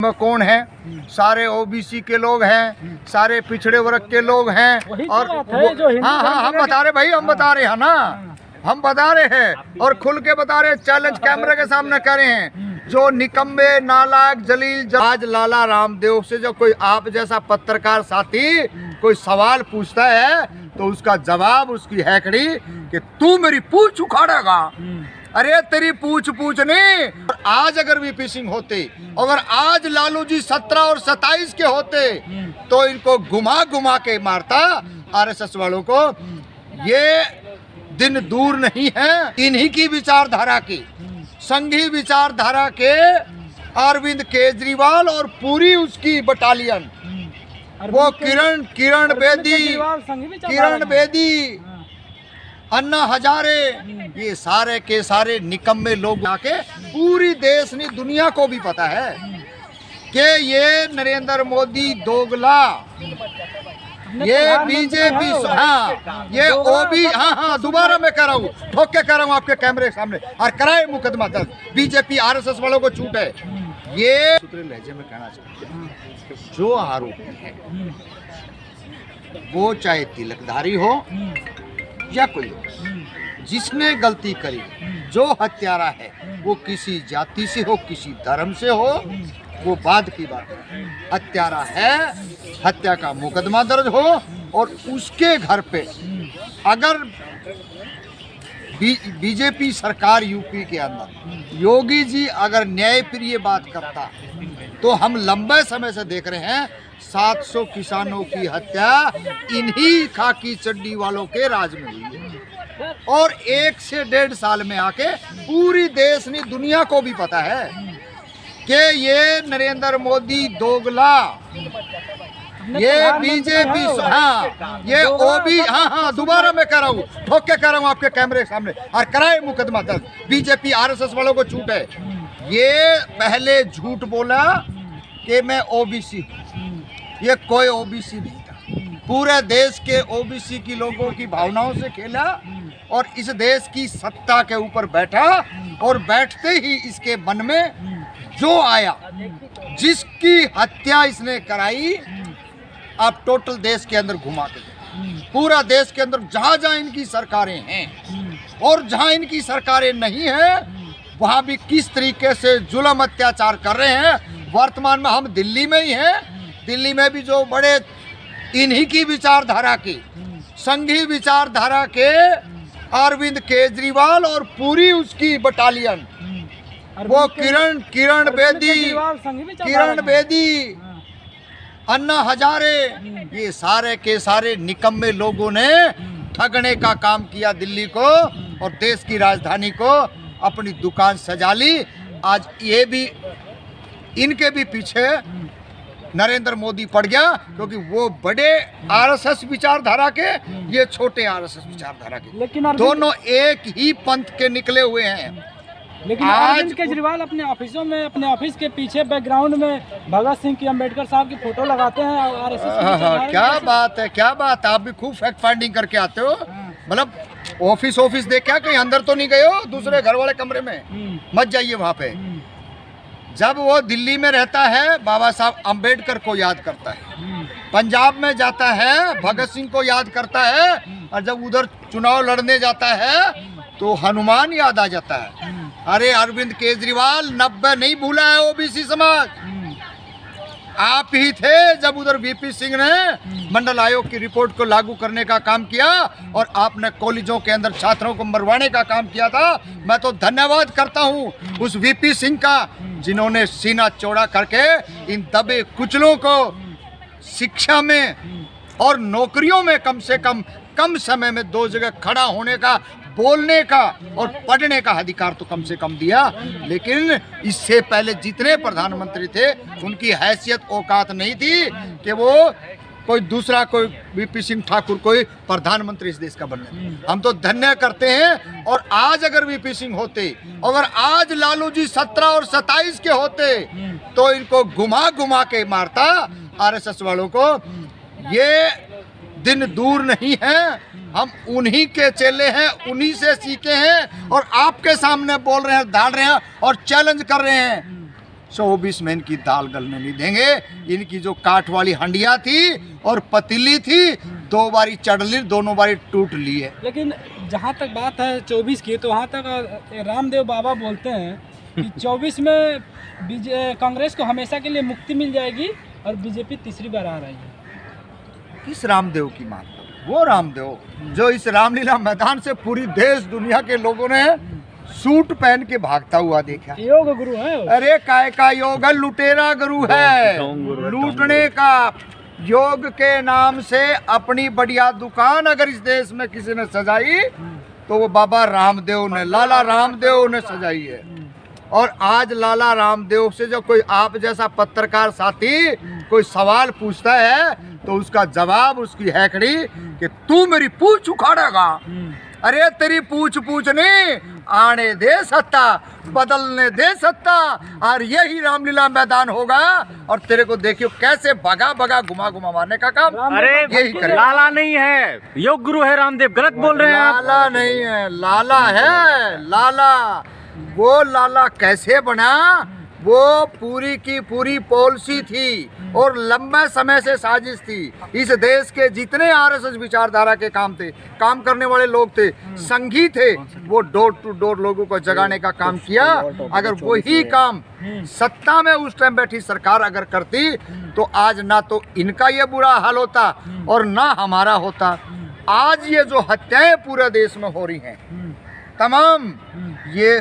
में कौन है? सारे ओबीसी के लोग हैं, सारे पिछड़े वर्ग के लोग हैं। और हाँ, हम बता रहे भाई, हम बता रहे हैं ना, हम बता रहे हैं और खुल के बता रहे हैं, चैलेंज कैमरे के सामने कर रहे हैं। जो निकम्मे नालायक जलील आज लाला रामदेव से जो कोई आप जैसा पत्रकार साथी कोई सवाल पूछता है तो उसका जवाब उसकी हैकड़ी कि तू मेरी पूंछ उखाड़ेगा। अरे तेरी पूछ नहीं। आज अगर वीपी सिंह होते, अगर आज लालू जी 17 और 27 के होते तो इनको घुमा के मारता आरएसएस वालों को। ये दिन दूर नहीं है। इन्हीं की विचारधारा की, संघी विचारधारा के अरविंद केजरीवाल और पूरी उसकी बटालियन, वो किरण बेदी, अन्ना हजारे, ये सारे के सारे निकम्मे लोग आके पूरी देश ने दुनिया को भी पता है कि ये नरेंद्र मोदी दोगला, ये बीजेपी, हाँ ये ओबी, हाँ दोबारा मैं कह रहा हूँ, ठोक के कह रहा हूँ आपके कैमरे के सामने, और कराए मुकदमा दर्ज। बीजेपी आरएसएस वालों को छूट है। ये सूत्र लहजे में कहना चाहते हैं, जो आरोपी है वो चाहे तिलकधारी हो या कोई हो, जिसने गलती करी, जो हत्यारा है वो किसी जाति से हो, किसी धर्म से हो, वो बाद की बात है। हत्यारा है, हत्या का मुकदमा दर्ज हो और उसके घर पे अगर बीजेपी सरकार यूपी के अंदर योगी जी अगर न्यायप्रिय बात करता तो हम लंबे समय से देख रहे हैं 700 किसानों की हत्या इन्हीं खाकी चड्डी वालों के राज में हुई है। और 1 से 1.5 साल में आके पूरी देश ने दुनिया को भी पता है कि ये नरेंद्र मोदी दोगला, ये बीजेपी, हाँ ये ओबी, हाँ दोबारा मैं कह रहा हूँ, ठोक के कह रहा हूँ आपके कैमरे के सामने, और कराए मुकदमा दर्ज। बीजेपी आरएसएस वालों को छूट है। ये पहले झूठ बोला कि मैं ओबीसी हूँ, ये कोई ओबीसी नहीं था। पूरे देश के ओबीसी की लोगों की भावनाओं से खेला और इस देश की सत्ता के ऊपर बैठा और बैठते ही इसके मन में जो आया, जिसकी हत्या इसने कराई, आप टोटल देश के अंदर घुमा के पूरा देश के अंदर जहां जहां इनकी सरकारें हैं और जहां इनकी सरकारें नहीं हैं वहां भी किस तरीके से जुल्म अत्याचार कर रहे हैं। वर्तमान में हम दिल्ली में ही हैं, दिल्ली में भी जो बड़े इन्हीं की विचारधारा की, संघी विचारधारा के अरविंद केजरीवाल और पूरी उसकी बटालियन, वो किरण बेदी, अन्ना हजारे, ये सारे के सारे निकम्मे लोगों ने ठगने का काम किया दिल्ली को और देश की राजधानी को, अपनी दुकान सजा ली। आज ये भी इनके भी पीछे नरेंद्र मोदी पड़ गया क्योंकि वो बड़े आरएसएस विचारधारा के, ये छोटे आरएसएस विचारधारा के, लेकिन दोनों एक ही पंथ के निकले हुए हैं। लेकिन अरविंद केजरीवाल अपने ऑफिसों में, अपने ऑफिस के पीछे बैकग्राउंड में भगत सिंह की, अंबेडकर साहब की फोटो लगाते हैं। आरएसएस क्या बात है, क्या बात है, आप भी खूब फैक्ट फाइंडिंग करके आते हो। मतलब ऑफिस देख क्या कहीं अंदर तो नहीं गए हो, दूसरे घर वाले कमरे में मत जाइए। वहाँ पे जब वो दिल्ली में रहता है बाबा साहब अंबेडकर को याद करता है, पंजाब में जाता है भगत सिंह को याद करता है, और जब उधर चुनाव लड़ने जाता है तो हनुमान याद आ जाता है। अरे अरविंद केजरीवाल 90 नहीं भूला है ओबीसी समाज। आप ही थे जब उधर वीपी सिंह ने मंडल आयोग की रिपोर्ट को लागू करने का काम किया और आपने कॉलेजों के अंदर छात्रों को मरवाने का काम किया था। मैं तो धन्यवाद करता हूं उस वीपी सिंह का, जिन्होंने सीना चौड़ा करके इन दबे कुचलों को शिक्षा में और नौकरियों में कम समय में 2 जगह खड़ा होने का, बोलने का और पढ़ने का अधिकार तो कम से कम दिया। लेकिन इससे पहले जितने प्रधानमंत्री थे उनकी हैसियत औकात नहीं थी कि वो कोई दूसरा, कोई वीपी सिंह ठाकुर कोई प्रधानमंत्री इस देश का बनने। हम तो धन्य करते हैं। और आज अगर वीपी सिंह होते, अगर आज लालू जी 17 और 27 के होते तो इनको घुमा के मारता आरएसएस वालों को। ये दिन दूर नहीं है। हम उन्हीं के चेले हैं, उन्हीं से सीखे हैं और आपके सामने बोल रहे हैं, धाड़ रहे हैं और चैलेंज कर रहे हैं। 24 में इनकी दाल गलने नहीं देंगे। इनकी जो काठ वाली हंडिया थी और पतीली थी, 2 बारी चढ़ ली, दोनों बारी टूट ली है। लेकिन जहाँ तक बात है 24 की, तो वहाँ तक रामदेव बाबा बोलते हैं कि 24 में कांग्रेस को हमेशा के लिए मुक्ति मिल जाएगी और बीजेपी तीसरी बार आ रही है। किस रामदेव की मानते हो? वो रामदेव जो इस रामलीला मैदान से पूरी देश दुनिया के लोगों ने सूट पहन के भागता हुआ देखा। योग गुरु है वो। अरे काय का योग है, लुटेरा गुरु है, लूटने का। योग के नाम से अपनी बढ़िया दुकान अगर इस देश में किसी ने सजाई तो वो बाबा रामदेव ने, लाला रामदेव ने सजाई है। और आज लाला रामदेव से जो कोई आप जैसा पत्रकार साथी कोई सवाल पूछता है तो उसका जवाब उसकी हैकड़ी कि तू मेरी पूंछ उखाड़ेगा। अरे तेरी पूछ नहीं, आने दे सत्ता, बदलने दे सत्ता, और यही रामलीला मैदान होगा। और तेरे को देखियो कैसे भगा घुमा मारने का काम अरे यही करे। लाला नहीं है, योग गुरु है रामदेव, गलत बोल रहे हैं आप। लाला नहीं है, लाला है। लाला, वो लाला कैसे बना? वो पूरी की पूरी पॉलिसी थी और लंबे समय से साजिश थी। इस देश के जितने आरएसएस विचारधारा के काम थे, काम करने वाले लोग थे, संघी थे, वो डोर टू डोर लोगों को जगाने का काम किया। अगर वही काम सत्ता में उस टाइम बैठी सरकार अगर करती तो आज ना तो इनका ये बुरा हाल होता और ना हमारा होता। आज ये जो हत्याएं पूरे देश में हो रही हैं, तमाम ये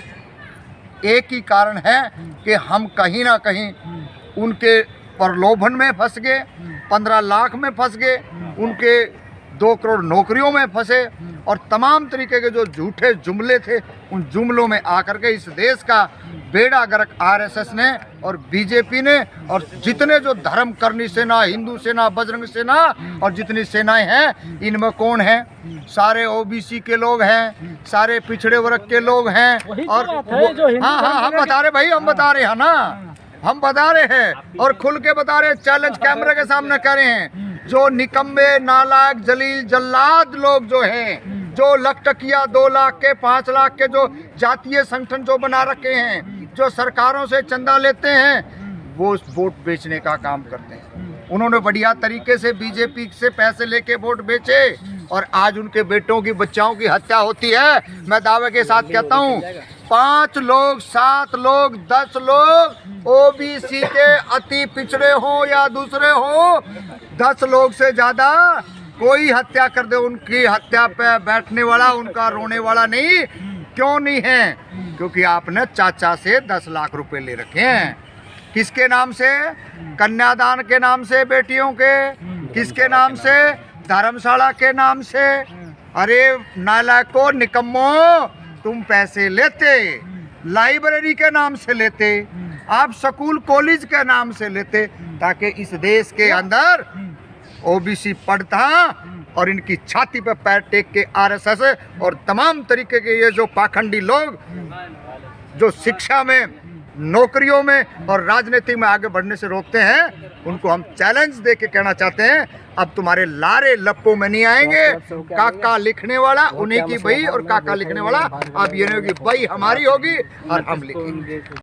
एक ही कारण है कि हम कहीं ना कहीं उनके प्रलोभन में फंस गए, 15 लाख में फंस गए, उनके 2 करोड़ नौकरियों में फंसे और तमाम तरीके के जो झूठे जुमले थे उन जुमलों में आकर के इस देश का बेड़ा गर्क आरएसएस ने और बीजेपी ने और जितने जो धर्म करनी सेना, हिंदू सेना, बजरंग सेना और जितनी सेनाएं हैं, इनमें कौन है? सारे ओबीसी के लोग हैं, सारे पिछड़े वर्ग के लोग हैं। और हाँ, हम बता रहे भाई, हम बता रहे हैं ना, हम बता रहे हैं और खुल के बता रहे हैं, चैलेंज कैमरे के सामने कर रहे हैं। जो निकम्बे, नालायक, जलील, जल्लाद लोग जो हैं, जो लखटकिया 2 लाख के 5 लाख के जो जातीय संगठन जो बना रखे हैं, जो सरकारों से चंदा लेते हैं, वो वोट बेचने का काम करते हैं। उन्होंने बढ़िया तरीके से बीजेपी से पैसे लेके वोट बेचे और आज उनके बेटों की, बच्चाओं की हत्या होती है। मैं दावे के साथ कहता हूँ 5 लोग, 7 लोग, 10 लोग ओबीसी के अति पिछड़े हो या दूसरे हो, 10 लोग से ज्यादा कोई हत्या कर दे, उनकी हत्या पे बैठने वाला, उनका रोने वाला नहीं। क्यों नहीं है? क्योंकि आपने चाचा से 10 लाख रुपए ले रखे हैं। किसके नाम से? कन्यादान के नाम से बेटियों के। किसके नाम से? धर्मशाला के नाम से। अरे नालायकों, निकम्मो, तुम पैसे लेते, लाइब्रेरी के नाम से लेते, आप स्कूल कॉलेज के नाम से लेते, ताकि इस देश के अंदर ओबीसी पढ़ता और इनकी छाती पे पैर टेक के आरएसएस और तमाम तरीके के ये जो पाखंडी लोग जो शिक्षा में, नौकरियों में और राजनीति में आगे बढ़ने से रोकते हैं, उनको हम चैलेंज दे के कहना चाहते हैं, अब तुम्हारे लारे लप्पों में नहीं आएंगे। काका लिखने वाला उन्हीं की बही और काका लिखने वाला अब ये नहीं होगी, बही हमारी होगी और हम लिखेंगे।